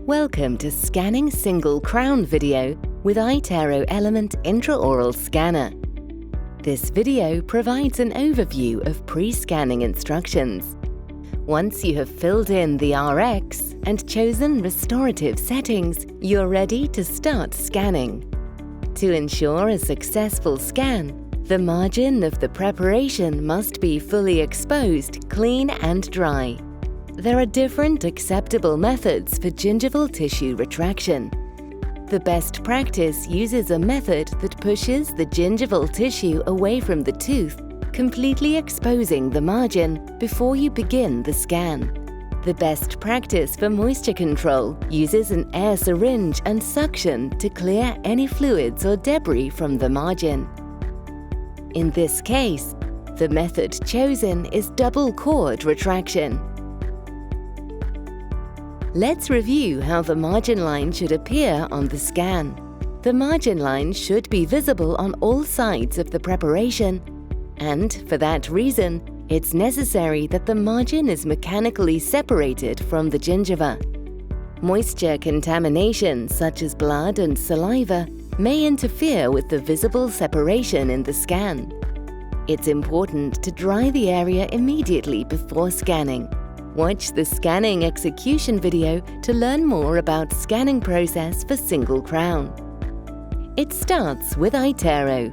Welcome to Scanning Single Crown video with iTero Element Intraoral Scanner. This video provides an overview of pre-scanning instructions. Once you have filled in the RX and chosen restorative settings, you're ready to start scanning. To ensure a successful scan, the margin of the preparation must be fully exposed, clean and dry. There are different acceptable methods for gingival tissue retraction. The best practice uses a method that pushes the gingival tissue away from the tooth, completely exposing the margin before you begin the scan. The best practice for moisture control uses an air syringe and suction to clear any fluids or debris from the margin. In this case, the method chosen is double cord retraction. Let's review how the margin line should appear on the scan. The margin line should be visible on all sides of the preparation, and for that reason, it's necessary that the margin is mechanically separated from the gingiva. Moisture contamination, such as blood and saliva, may interfere with the visible separation in the scan. It's important to dry the area immediately before scanning. Watch the scanning execution video to learn more about scanning process for single crown. It starts with iTero.